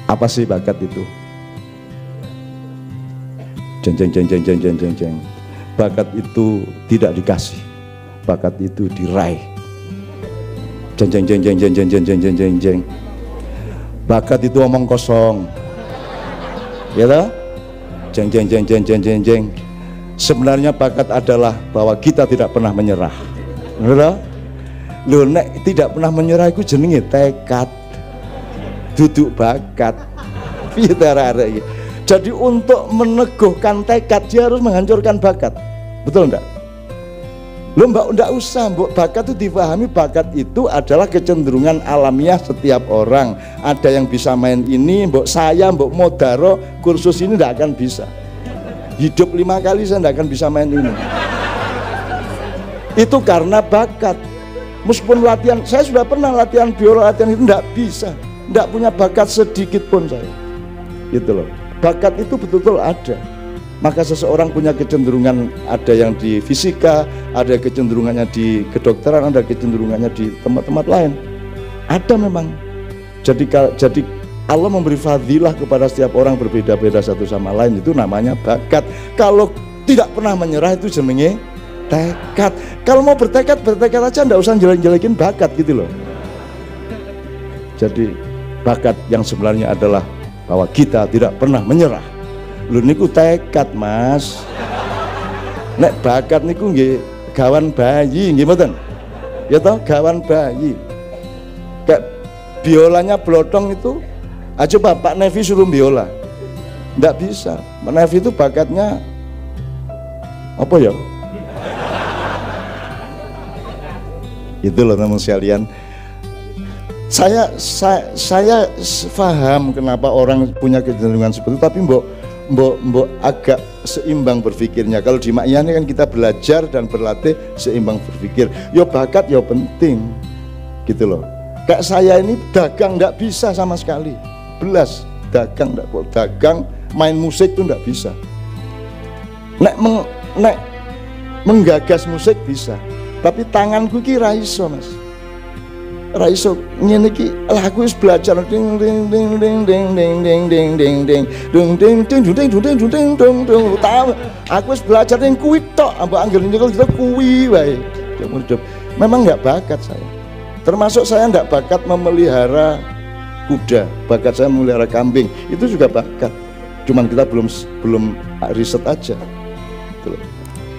Apa sih bakat itu? Jeng jeng jeng jeng jeng jeng jeng jeng. Bakat itu tidak dikasih, bakat itu diraih. Jeng jeng jeng jeng jeng jeng jeng jeng jeng jeng jeng. Bakat itu omong kosong, ya toh? Jeng jeng jeng jeng jeng jeng jeng. Sebenarnya bakat adalah bahwa kita tidak pernah menyerah. Betul? Lho nek tidak pernah menyerah itu jenenge tekad. Duduk bakat. Piye arek iki? Jadi untuk meneguhkan tekad dia harus menghancurkan bakat. Betul enggak? Lho mbak, enggak usah mbok, bakat itu dipahami, bakat itu adalah kecenderungan alamiah setiap orang. Ada yang bisa main ini, mbok saya, mbok modaro kursus ini enggak akan bisa. Hidup 5 kali saya enggak akan bisa main ini. Itu karena bakat. Meskipun latihan, saya sudah pernah latihan biola, latihan itu enggak bisa. Enggak punya bakat sedikit pun saya. Gitu loh. Bakat itu betul-betul ada. Maka seseorang punya kecenderungan, ada yang di fisika, ada kecenderungannya di kedokteran, ada kecenderungannya di tempat-tempat lain. Ada memang. Jadi Allah memberi fadilah kepada setiap orang berbeda-beda satu sama lain, itu namanya bakat. Kalau tidak pernah menyerah itu jenenge tekad. Kalau mau bertekad aja, enggak usah jelek-jelekin bakat gitu loh. Jadi bakat yang sebenarnya adalah bahwa kita tidak pernah menyerah. Lho niku tekad mas. Nek bakat niku nggih gawan bayi nggih mboten? Ya toh, gawan bayi. Kayak biolanya blotong itu, coba Pak Nevi suruh biola, nggak bisa. Pak Nevi itu bakatnya apa ya? Itu loh teman sekalian. Saya paham kenapa orang punya kecenderungan seperti itu, tapi mbok agak seimbang berpikirnya. Kalau di Makyah ini kan kita belajar dan berlatih seimbang berpikir. Yo bakat yo penting, gitu loh. Kayak saya ini dagang nggak bisa sama sekali, belas dagang nggak, dagang main musik tuh nggak bisa. Nek menggagas musik bisa, tapi tanganku ki ra iso mas. Raiso ngene iki aku wis belajar ding ding ding ding ding ding ding ding ding ding dung ding ding dung ding dung ding dung ding dung dung tahu aku wis belajar ning kuwi tok ambek angger nyekel kita kuwi wae. Memang enggak bakat saya. Termasuk saya enggak bakat memelihara kuda, bakat saya memelihara kambing. Itu juga bakat. Cuman kita belum riset aja. Gitu.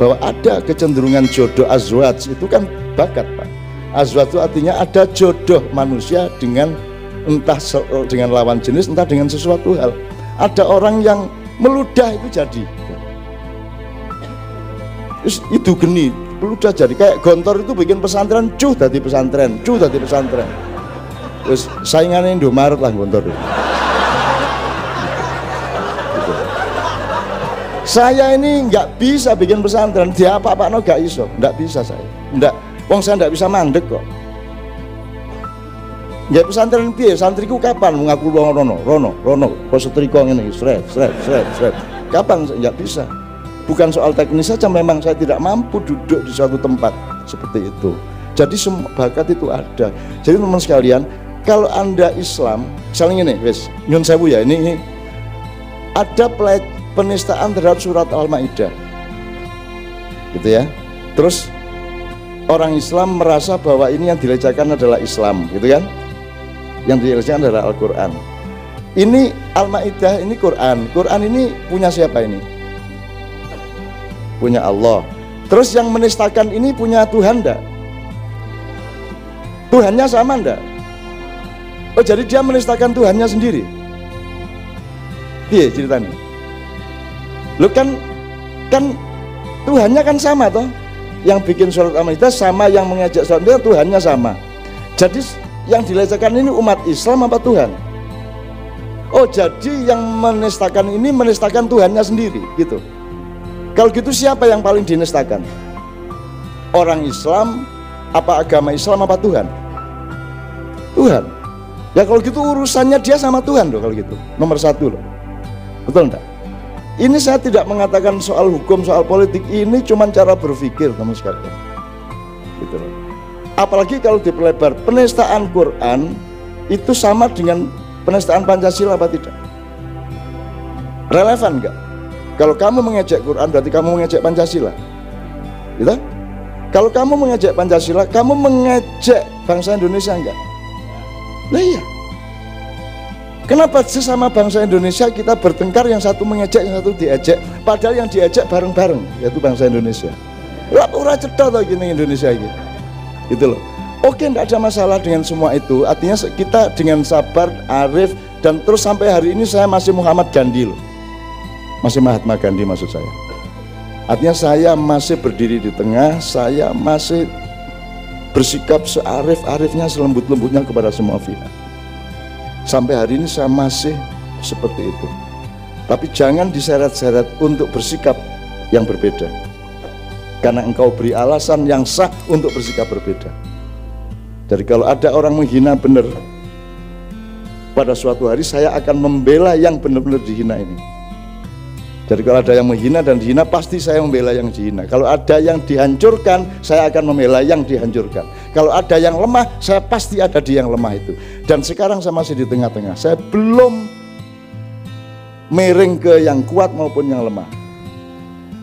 Bahwa ada kecenderungan jodoh azwaj itu kan bakat, Pak. Azwaj itu artinya ada jodoh manusia dengan entah dengan lawan jenis, entah dengan sesuatu hal. Ada orang yang meludah itu jadi. Terus itu geni, meludah jadi. Kayak Gontor itu bikin pesantren, cuh dari pesantren, cuh dari pesantren. Terus saingannya Indomaret lah Gontor itu. Gitu. Saya ini nggak bisa bikin pesantren, dia apa-apa no gak iso, nggak bisa saya, nggak. Wong saya nggak bisa mandek kok. Ya pesantren piye? Santriku kapan mengaku rono, setrika ngene, sret. Kapan? Nggak bisa. Bukan soal teknis saja, memang saya tidak mampu duduk di suatu tempat seperti itu. Jadi semua bakat itu ada. Jadi teman sekalian, kalau Anda Islam, misalnya ini, wes, nyun sewu ya, ini ada penistaan terhadap surat Al-Maidah. Gitu ya. Terus orang Islam merasa bahwa ini yang dilecehkan adalah Islam, gitu kan? Yang dilecehkan adalah Al-Quran. Ini Al-Maidah, ini Quran. Quran ini punya siapa ini? Punya Allah. Terus yang menistakan ini punya Tuhan enggak? Tuhannya sama enggak? Oh jadi dia menistakan Tuhannya sendiri? Iya ceritanya. Loh kan Tuhannya kan sama toh? Yang bikin surat Al-Maidah sama, yang mengajak surat Al-Maidah Tuhannya sama. Jadi yang dilecehkan ini umat Islam apa Tuhan? Oh jadi yang menistakan ini menistakan Tuhannya sendiri gitu. Kalau gitu siapa yang paling dinistakan? Orang Islam, apa agama Islam, apa Tuhan? Tuhan. Ya kalau gitu urusannya dia sama Tuhan loh kalau gitu, nomor satu loh. Betul enggak? Ini saya tidak mengatakan soal hukum, soal politik, ini cuma cara berpikir teman sekalian. Gitu loh. Apalagi kalau diperlebar, penistaan Quran itu sama dengan penistaan Pancasila apa tidak? Relevan enggak? Kalau kamu mengejek Quran berarti kamu mengejek Pancasila, gitu? Kalau kamu mengejek Pancasila, kamu mengejek bangsa Indonesia enggak? Nah iya. Kenapa sesama bangsa Indonesia kita bertengkar, yang satu mengejek, yang satu diejek, padahal yang diejek bareng-bareng, yaitu bangsa Indonesia. Ora cedha to gini Indonesia ini, gitu loh. Oke, tidak ada masalah dengan semua itu. Artinya kita dengan sabar, arif, dan terus sampai hari ini saya masih Muhammad Gandhi loh, masih Mahatma Gandhi maksud saya. Artinya saya masih berdiri di tengah, saya masih bersikap searif-arifnya, selembut-lembutnya kepada semua pihak. Sampai hari ini saya masih seperti itu. Tapi jangan diseret-seret untuk bersikap yang berbeda, karena engkau beri alasan yang sah untuk bersikap berbeda. Jadi kalau ada orang menghina benar, pada suatu hari saya akan membela yang benar-benar dihina ini. Jadi kalau ada yang menghina dan dihina, pasti saya membela yang dihina. Kalau ada yang dihancurkan, saya akan membela yang dihancurkan. Kalau ada yang lemah, saya pasti ada di yang lemah itu. Dan sekarang saya masih di tengah-tengah. Saya belum miring ke yang kuat maupun yang lemah.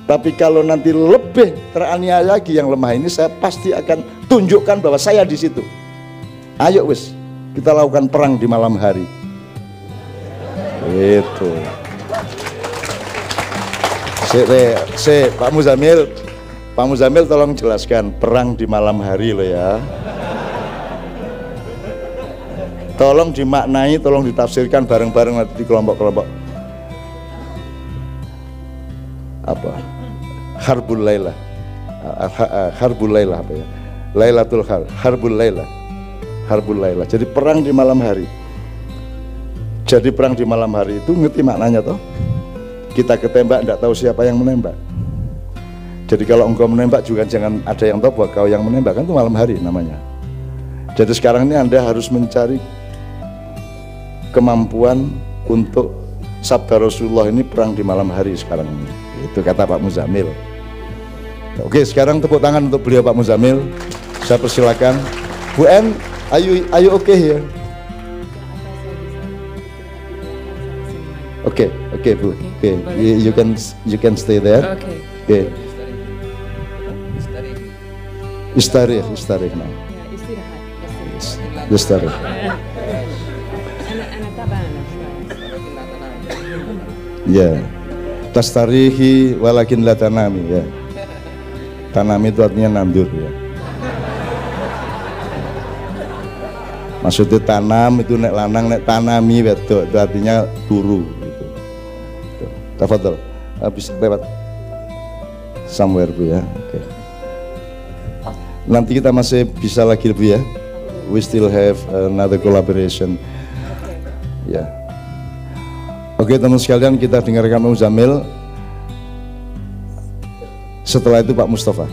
Tapi kalau nanti lebih teraniaya lagi yang lemah ini, saya pasti akan tunjukkan bahwa saya di situ. Ayo wis, kita lakukan perang di malam hari. Itu. Pak Muzamil tolong jelaskan perang di malam hari loh ya. Tolong dimaknai, tolong ditafsirkan bareng-bareng nanti di kelompok-kelompok. Apa? Harbul Lailah. Harbul Lailah apa ya? Lailatul Harbul Lailah. Harbul Lailah. Jadi perang di malam hari. Jadi perang di malam hari itu ngerti maknanya toh? Kita ketembak, tidak tahu siapa yang menembak. Jadi kalau engkau menembak juga jangan ada yang tahu bahwa kau yang menembak, kan itu malam hari namanya. Jadi sekarang ini Anda harus mencari kemampuan untuk sabda Rasulullah ini perang di malam hari sekarang ini. Itu kata Pak Muzamil. Oke, sekarang tepuk tangan untuk beliau Pak Muzamil. Saya persilakan. Bu N, are you okay here? Okay, Bu. Okay, you can stay there. Okay. Istarih nah. Istarih. Ya. Tastarihi walakin la tanami ya. Tanami itu artinya nandur ya. Maksudnya tanam itu nek lanang, nek tanami wedok itu artinya turu. Tafadhol, habis lewat somewhere Bu ya. Oke. Nanti kita masih bisa lagi Bu ya. We still have another collaboration. Ya. Oke teman sekalian, kita dengarkan Muzamil. Setelah itu Pak Mustafa.